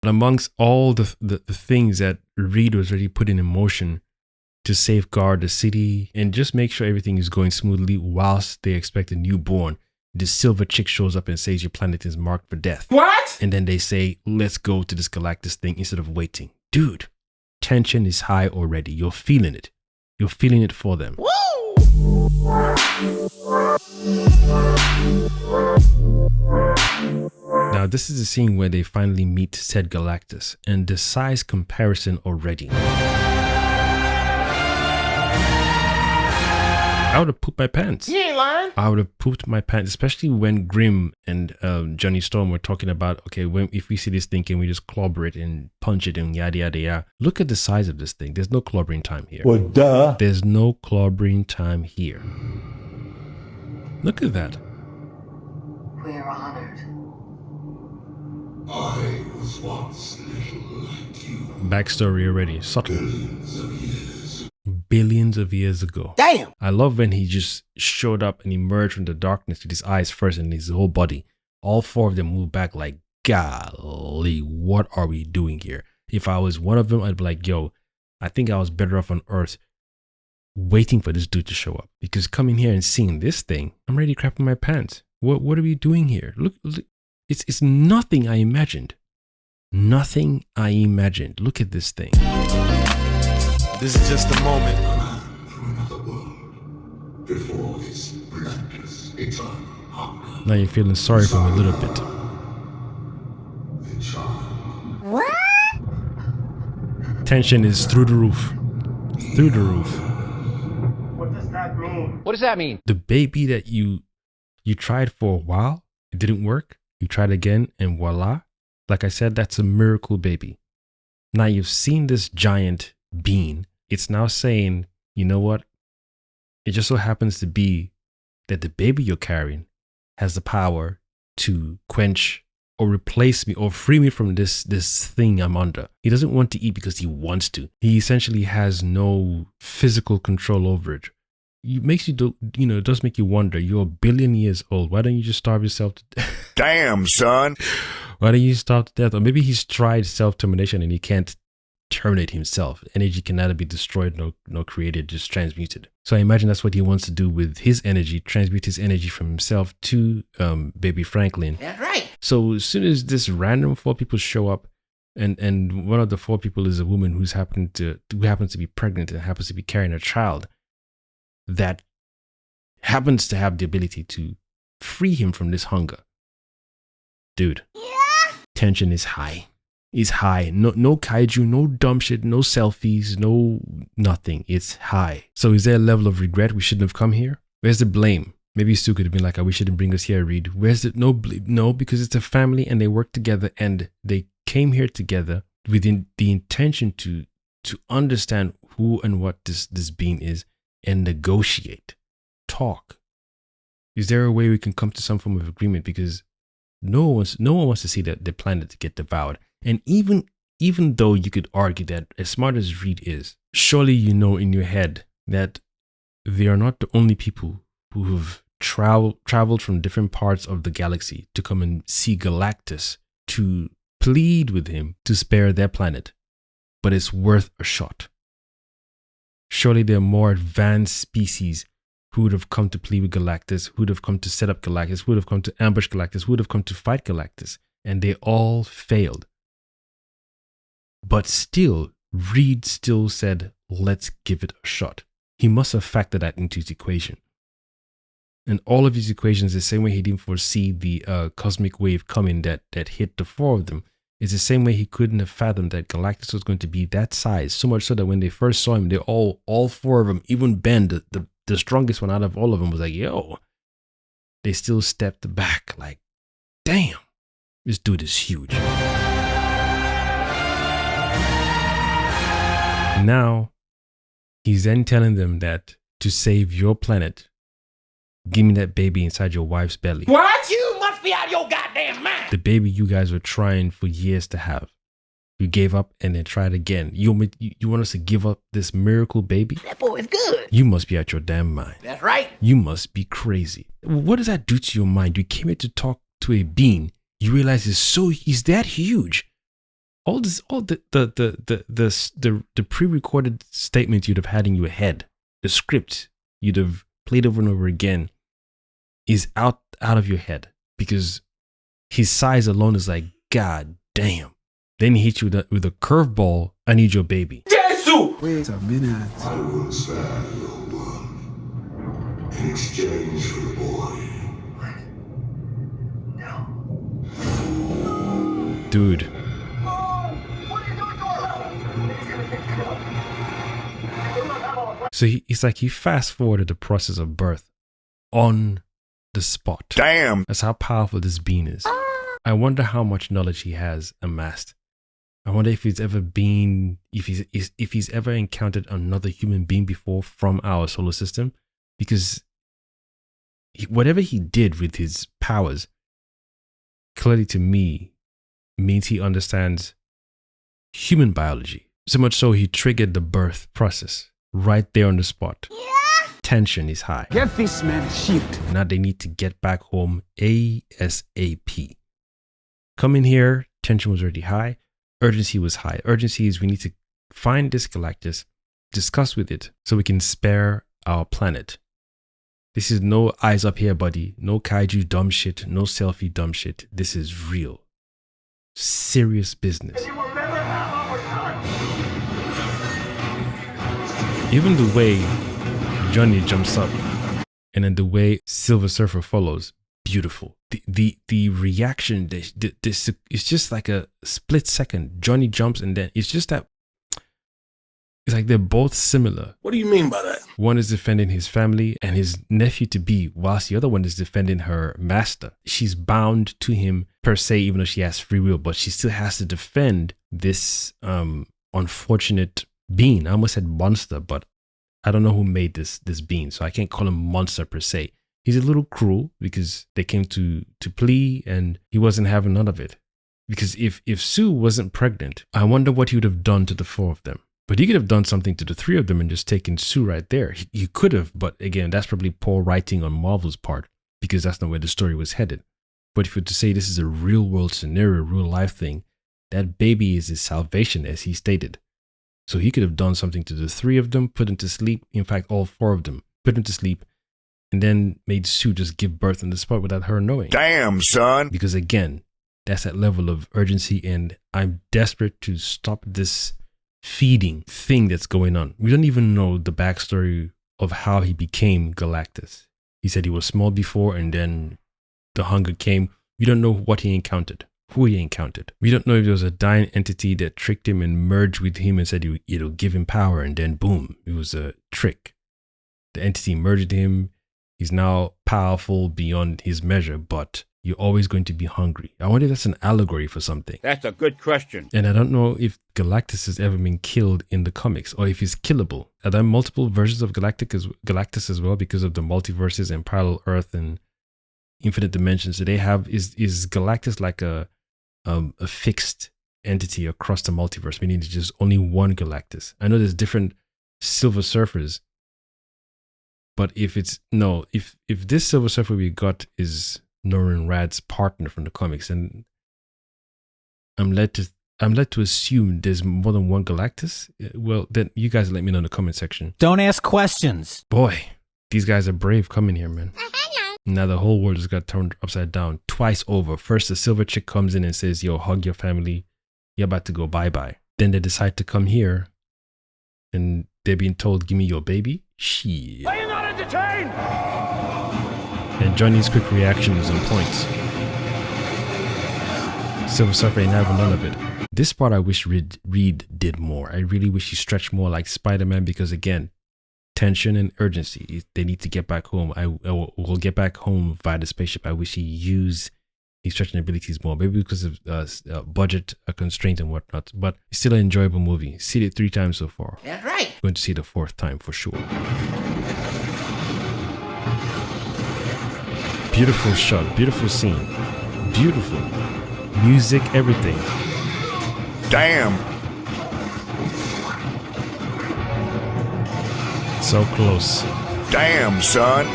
But amongst all the things that Reed was already putting in motion to safeguard the city and just make sure everything is going smoothly whilst they expect a newborn, this silver chick shows up and says your planet is marked for death. What? And then they say, let's go to this Galactus thing instead of waiting. Dude, tension is high already. You're feeling it. You're feeling it for them. Woo! Now, this is the scene where they finally meet said Galactus, and the size comparison already. I would have pooped my pants. You ain't lying. I would have pooped my pants, especially when Grimm and Johnny Storm were talking about, okay, if we see this thing, can we just clobber it and punch it and yada, yada, yada. Look at the size of this thing. There's no clobbering time here. Well, duh. There's no clobbering time here. Look at that. We are honored. I was once little like you. Backstory already. Subtle. Billions of years. Billions of years ago. Damn. I love when he just showed up and emerged from the darkness with his eyes first and his whole body. All four of them moved back like, golly, what are we doing here? If I was one of them, I'd be like, yo, I think I was better off on Earth waiting for this dude to show up. Because coming here and seeing this thing, I'm already crapping my pants. What are we doing here? Look, it's nothing I imagined. Nothing I imagined. Look at this thing. This is just a moment. A man from another world. Before this relentless, eternal hunger. Now you're feeling sorry for me a little bit. The child. What? Tension is through the roof. Through the roof. What does that mean? What does that mean? The baby that you tried for a while, it didn't work. You tried again and voila. Like I said, that's a miracle baby. Now you've seen this giant being. It's now saying, you know what? It just so happens to be that the baby you're carrying has the power to quench or replace me or free me from this thing I'm under. He doesn't want to eat because he wants to. He essentially has no physical control over it. It makes you do, it does make you wonder. You're 1 billion years old. Why don't you just starve yourself to death? Damn, son. Why don't you starve to death? Or maybe he's tried self-termination and he can't terminate himself. Energy can neither be destroyed nor created, just transmuted. So I imagine that's what he wants to do with his energy, transmute his energy from himself to baby Franklin. That's right. So as soon as this random 4 people show up, and one of the 4 people is a woman who happens to be pregnant and happens to be carrying a child that happens to have the ability to free him from this hunger. Dude, tension is high. Is high. No kaiju, no dumb shit, no selfies, no nothing. It's high. So is there a level of regret we shouldn't have come here? Where's the blame? Maybe Stu could have been like, "Oh, we shouldn't bring us here, Reed." Where's the no, because it's a family and they work together and they came here together with the intention to understand who and what this being is and negotiate, talk. Is there a way we can come to some form of agreement? Because no one wants to see the planet get devoured. And even though you could argue that as smart as Reed is, surely you know in your head that they are not the only people who have traveled from different parts of the galaxy to come and see Galactus to plead with him to spare their planet. But it's worth a shot. Surely there are more advanced species who would have come to plead with Galactus, who would have come to set up Galactus, who would have come to ambush Galactus, who would have come to fight Galactus. And they all failed. But still, Reed still said, let's give it a shot. He must have factored that into his equation. And all of his equations, the same way he didn't foresee the cosmic wave coming that hit the 4 of them, is the same way he couldn't have fathomed that Galactus was going to be that size. So much so that when they first saw him, they all 4 of them, even Ben, the strongest one out of all of them, was like, yo. They still stepped back like, damn, this dude is huge. Now, he's then telling them that to save your planet, give me that baby inside your wife's belly. What? You must be out of your goddamn mind. The baby you guys were trying for years to have. You gave up and then tried again. You want us to give up this miracle baby? That boy is good. You must be out your damn mind. That's right. You must be crazy. What does that do to your mind? You came here to talk to a being. You realize he's that huge. all the pre-recorded statement you'd have had in your head, the script you'd have played over and over again, is out of your head because his size alone is like, God damn. Then he hits you with a curveball. I need your baby. Wait a minute. I will spare your blood in exchange for the boy. Dude. So he's like, he fast forwarded the process of birth on the spot. Damn. That's how powerful this being is. I wonder how much knowledge he has amassed. I wonder if he's ever been, if he's ever encountered another human being before from our solar system, because whatever he did with his powers, clearly to me, means he understands human biology. So much so he triggered the birth process right there on the spot. Yeah. Tension is high. Get this man shit. Now they need to get back home ASAP. Coming here, tension was already high. Urgency was high. Urgency is we need to find this Galactus, discuss with it so we can spare our planet. This is no eyes up here, buddy. No kaiju dumb shit. No selfie dumb shit. This is real. Serious business. Even the way Johnny jumps up and then the way Silver Surfer follows, beautiful. The reaction, this it's just like a split second. Johnny jumps and then it's just that. It's like they're both similar. What do you mean by that? One is defending his family and his nephew-to-be, whilst the other one is defending her master. She's bound to him per se, even though she has free will, but she still has to defend this unfortunate being. I almost said monster, but I don't know who made this being, so I can't call him monster per se. He's a little cruel because they came to plea and he wasn't having none of it. Because if Sue wasn't pregnant, I wonder what he would have done to the four of them. But he could have done something to the three of them and just taken Sue right there. He could have, but again, that's probably poor writing on Marvel's part because that's not where the story was headed. But if you were to say this is a real world scenario, real life thing, that baby is his salvation, as he stated. So he could have done something to the three of them, put them to sleep. In fact, all four of them, put them to sleep, and then made Sue just give birth on the spot without her knowing. Damn, son. Because again, that's that level of urgency, and I'm desperate to stop this feeding thing that's going on. We don't even know the backstory of how he became Galactus. He said he was small before and then the hunger came. We don't know what he encountered, who he encountered. We don't know if there was a dying entity that tricked him and merged with him and said it'll give him power, and then boom, it was a trick. The entity merged him. He's now powerful beyond his measure, but you're always going to be hungry. I wonder if that's an allegory for something. That's a good question. And I don't know if Galactus has ever been killed in the comics or if he's killable. Are there multiple versions of Galactus as well because of the multiverses and parallel Earth and infinite dimensions that they have? Is Galactus like a fixed entity across the multiverse, meaning there's just only one Galactus? I know there's different Silver Surfers, but if this Silver Surfer we got is Norrin Rad's partner from the comics, and I'm led to assume there's more than one Galactus. Well, then you guys let me know in the comment section. Don't ask questions. Boy, these guys are brave coming here, man. Now the whole world just got turned upside down twice over. First, the silver chick comes in and says, "Yo, hug your family. You're about to go bye-bye." Then they decide to come here, and they're being told, "Give me your baby." Shit. Are you not entertained? And Johnny's quick reaction was on point. Silver Surfer ain't having none of it. This part I wish Reed did more. I really wish he stretched more like Spider-Man because, again, tension and urgency. They need to get back home. I will get back home via the spaceship. I wish he used his stretching abilities more. Maybe because of budget constraints and whatnot. But it's still an enjoyable movie. Seen it 3 times so far. That's right. Going to see it the 4th time for sure. Beautiful shot, beautiful scene, beautiful music, everything. Damn. So close. Damn, son.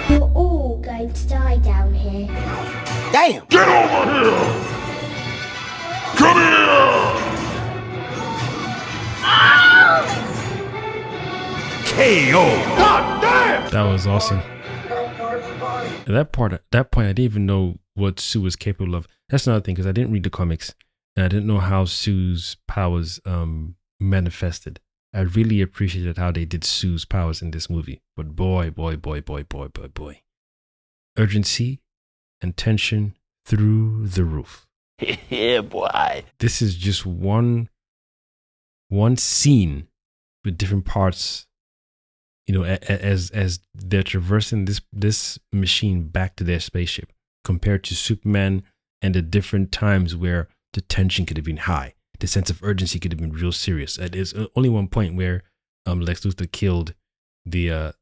You're all going to die down here. Damn. Get over here! Come here! KO! That was awesome. At that point, I didn't even know what Sue was capable of. That's another thing, because I didn't read the comics and I didn't know how Sue's powers manifested. I really appreciated how they did Sue's powers in this movie. But boy. Urgency and tension through the roof. Yeah, boy. This is just one scene with different parts, you know, as they're traversing this machine back to their spaceship, compared to Superman and the different times where the tension could have been high. The sense of urgency could have been real serious. There's only one point where Lex Luthor killed the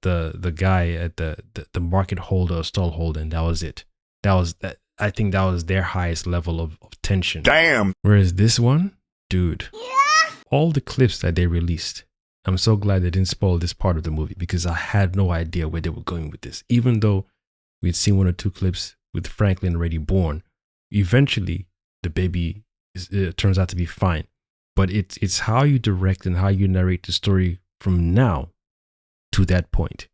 guy at the market holder or stall holder, and that was it. I think that was their highest level of tension. Damn. Whereas this one, dude, all the clips that they released, I'm so glad they didn't spoil this part of the movie, because I had no idea where they were going with this. Even though we'd seen 1 or 2 clips with Franklin already born, eventually the baby turns out to be fine. But it's how you direct and how you narrate the story from now to that point.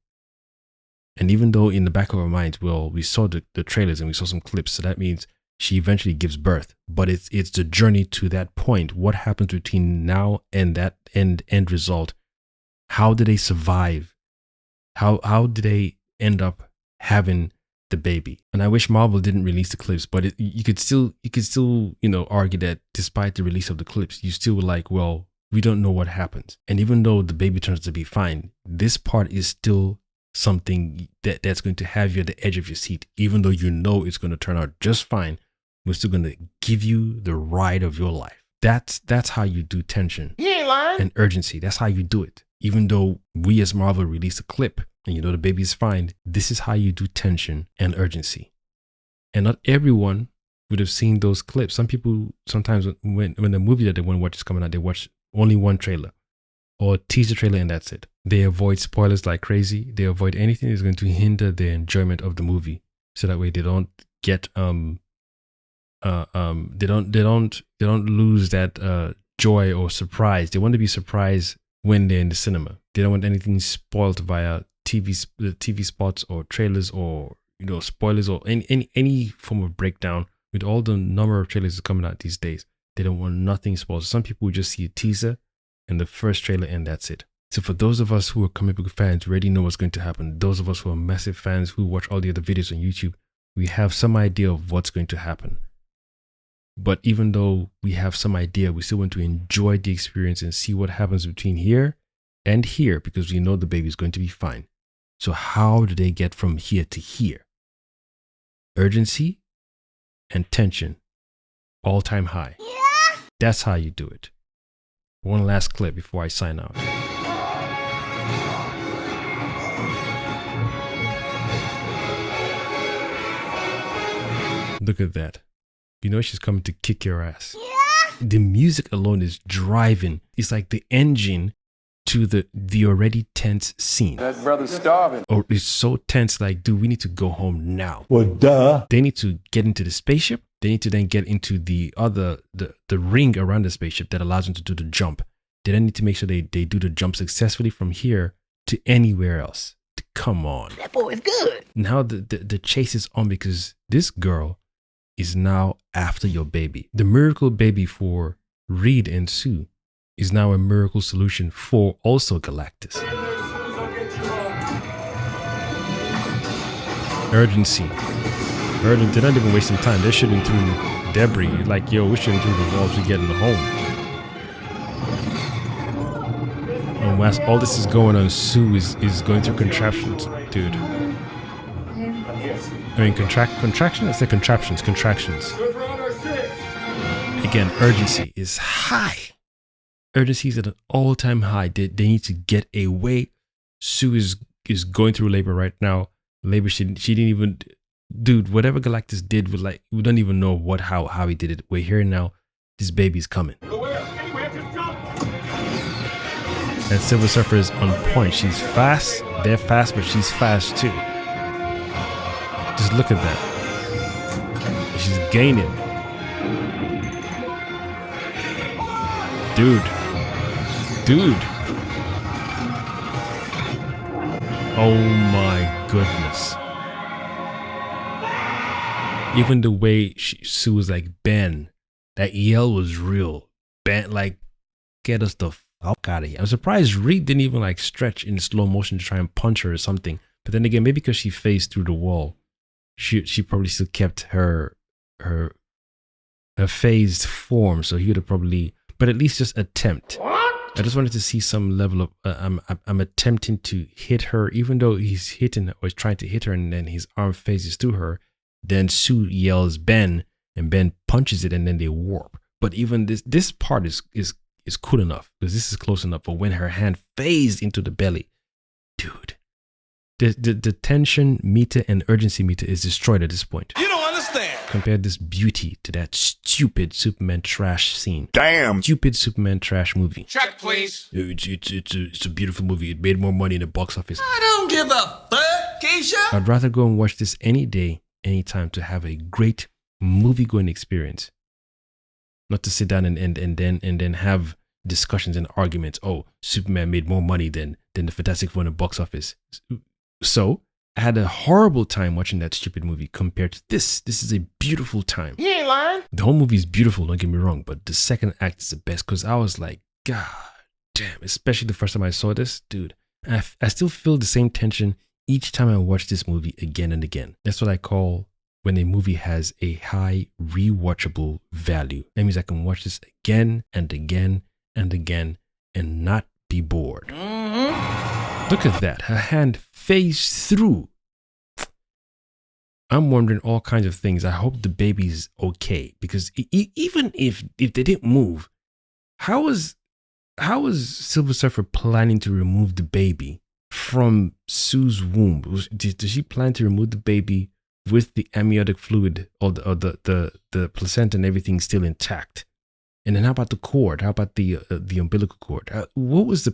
And even though in the back of our minds, well, we saw the trailers and we saw some clips, so that means she eventually gives birth. But it's the journey to that point. What happens between now and that end result? How did they survive? How did they end up having the baby? And I wish Marvel didn't release the clips, but you could still argue that despite the release of the clips, you still were like, well, we don't know what happens. And even though the baby turns out to be fine, this part is still something that's going to have you at the edge of your seat. Even though you know it's going to turn out just fine, we're still going to give you the ride of your life. That's how you do tension and urgency. That's how you do it. Even though we as Marvel release a clip and you know the baby is fine, this is how you do tension and urgency. And not everyone would have seen those clips. Some people sometimes when the movie that they want to watch is coming out, they watch only one trailer or teaser trailer and that's it. They avoid spoilers like crazy. They avoid anything that's going to hinder their enjoyment of the movie, so that way they don't get they don't lose that joy or surprise. They want to be surprised when they're in the cinema. They don't want anything spoiled via TV spots or trailers or spoilers or any form of breakdown. With all the number of trailers coming out these days, they don't want nothing spoiled. Some people just see a teaser and the first trailer and that's it. So for those of us who are comic book fans, already know what's going to happen. Those of us who are massive fans who watch all the other videos on YouTube, we have some idea of what's going to happen. But even though we have some idea, we still want to enjoy the experience and see what happens between here and here, because we know the baby is going to be fine. So how do they get from here to here? Urgency and tension, all-time high. Yeah. That's how you do it. One last clip before I sign out. Look at that. You know she's coming to kick your ass. Yeah. The music alone is driving. It's like the engine to the already tense scene. That brother's starving. Or it's so tense, like, dude, we need to go home now. Well, duh. They need to get into the spaceship. They need to then get into the ring around the spaceship that allows them to do the jump. They then need to make sure they do the jump successfully from here to anywhere else. Come on. That boy is good. Now the chase is on, because this girl is now after your baby. The miracle baby for Reed and Sue is now a miracle solution for also Galactus. Urgency. They're not even wasting time. They're shooting through debris. Like, yo, we're shooting through the walls. We're getting home. And whilst all this is going on, Sue is going through contraptions, dude. I mean, contraction? I said contraptions. Again, urgency is high. Urgency is at an all-time high. They need to get away. Sue is going through labor right now. Labor, she didn't even, dude, whatever Galactus did, we don't even know how he did it. We're here now. This baby's coming. And Silver Surfer is on point. She's fast. They're fast, but she's fast too. Just look at that. She's gaining. Dude. Oh my goodness. Even the way Sue was like, Ben, that yell was real. Ben, like, get us the fuck out of here. I'm surprised Reed didn't even like stretch in slow motion to try and punch her or something. But then again, maybe because she phased through the wall, she probably still kept her phased form. So he would have probably, but at least just attempt. I just wanted to see some level of, I'm attempting to hit her, even though he's hitting or trying to hit her, and then his arm phases through her. Then Sue yells Ben, and Ben punches it, and then they warp. But even this part is cool enough, because this is close enough. But when her hand phased into the belly, dude, the tension meter and urgency meter is destroyed at this point. You don't understand. Compare this beauty to that stupid Superman trash scene. Damn. Stupid Superman trash movie. Check, please. It's a beautiful movie. It made more money in the box office. I don't give a fuck, Keisha. I'd rather go and watch this any day, anytime, to have a great movie-going experience. Not to sit down and then have discussions and arguments. Oh, Superman made more money than the Fantastic Four in the box office. So I had a horrible time watching that stupid movie compared to this. This is a beautiful time. You ain't lying. The whole movie is beautiful, don't get me wrong, but the second act is the best, because I was like, God damn, especially the first time I saw this, dude. I still feel the same tension each time I watch this movie again and again. That's what I call when a movie has a high rewatchable value. That means I can watch this again and again and again and not be bored. Look at that. Her hand phased through. I'm wondering all kinds of things. I hope the baby's okay, because even if they didn't move, how was Silver Surfer planning to remove the baby from Sue's womb? Did she plan to remove the baby with the amniotic fluid or the placenta and everything still intact? And then how about the cord? How about the umbilical cord? What was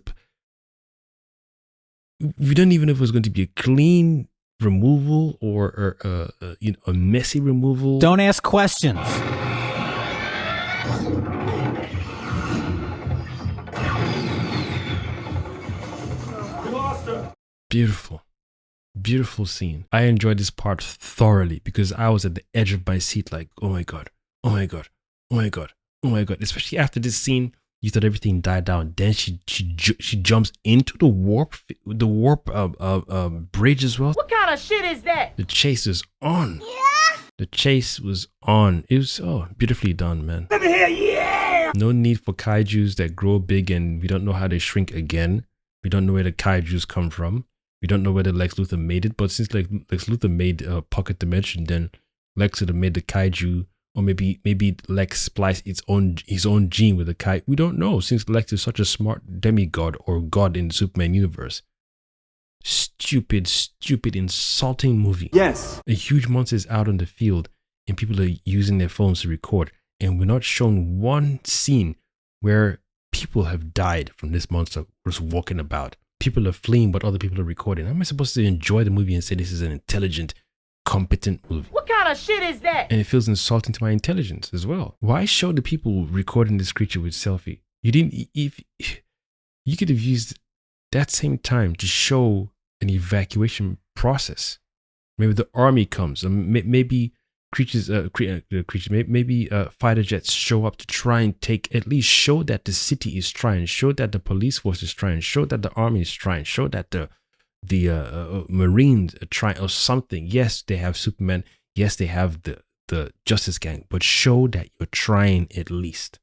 we don't even know if it was going to be a clean removal or a messy removal. Don't ask questions. Beautiful scene. I enjoyed this part thoroughly because I was at the edge of my seat, like, oh my god, especially after this scene. You thought everything died down. Then she jumps into the warp bridge as well. What kind of shit is that? The chase is on. Yeah. The chase was on. It was beautifully done, man. Let me hear yeah. No need for kaijus that grow big and we don't know how they shrink again. We don't know where the kaijus come from. We don't know whether Lex Luthor made it. But since Lex Luthor made a pocket dimension, then Lex would have made the kaiju. Or maybe Lex spliced his own gene with the kai. We don't know, since Lex is such a smart demigod or god in the Superman universe. Stupid, insulting movie. Yes. A huge monster is out on the field and people are using their phones to record. And we're not shown one scene where people have died from this monster just walking about. People are fleeing, but other people are recording. How am I supposed to enjoy the movie and say this is an intelligent, competent movie? What kind of shit is that? And it feels insulting to my intelligence as well. Why show the people recording this creature with selfie? You could have used that same time to show an evacuation process. Maybe the army comes, maybe fighter jets show up to try and at least show that the city is trying, show that the police force is trying, show that the army is trying, show that the Marines are trying or something. Yes, they have Superman. Yes, they have the Justice Gang, but show that you're trying at least.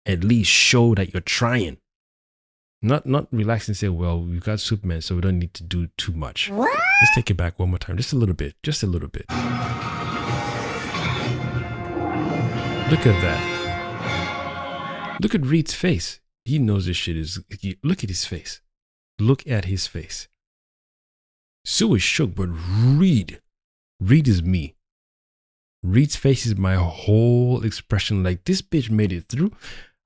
At least show that you're trying. Not relax and say, well, we've got Superman, so we don't need to do too much. What? Let's take it back one more time. Just a little bit. Look at that. Look at Reed's face. He knows this shit is... Look at his face. Look at his face. Sue is shook, but Reed is me. Reed's face is my whole expression. Like, this bitch made it through.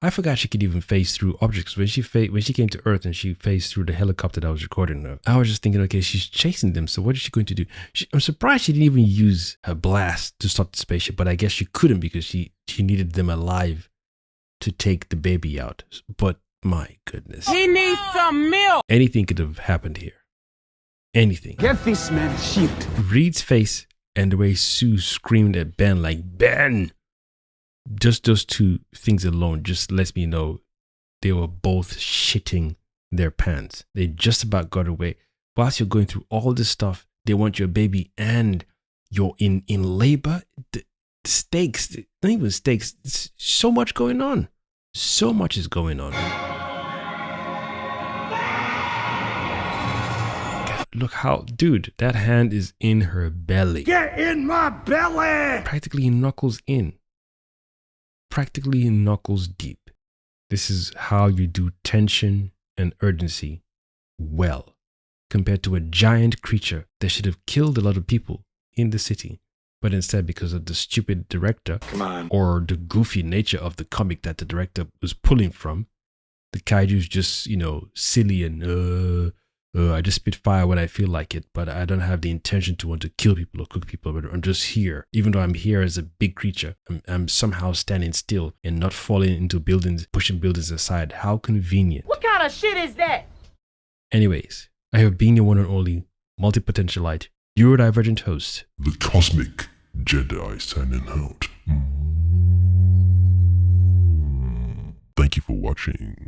I forgot she could even phase through objects. When she came to Earth and she phased through the helicopter that I was recording her, I was just thinking, okay, she's chasing them. So what is she going to do? I'm surprised she didn't even use her blast to stop the spaceship, but I guess she couldn't because she needed them alive to take the baby out. But my goodness. He needs some milk. Anything could have happened here. Anything. Get this man shit. Reed's face and the way Sue screamed at Ben like, Ben! Just those two things alone just lets me know they were both shitting their pants. They just about got away. Whilst you're going through all this stuff, they want your baby and you're in labor. The stakes, not even stakes, it's so much going on. So much is going on. God, look how, dude, that hand is in her belly. Get in my belly! Practically knuckles in. Practically knuckles deep. This is how you do tension and urgency well, compared to a giant creature that should have killed a lot of people in the city. But instead, because of the stupid director or the goofy nature of the comic that the director was pulling from, the kaiju's just, silly and I just spit fire when I feel like it, but I don't have the intention to want to kill people or cook people, but I'm just here. Even though I'm here as a big creature, I'm somehow standing still and not falling into buildings, pushing buildings aside. How convenient. What kind of shit is that? Anyways, I have been your one and only multi-potentialite, Neurodivergent host. The Kosmic Jedi signing out. Thank you for watching.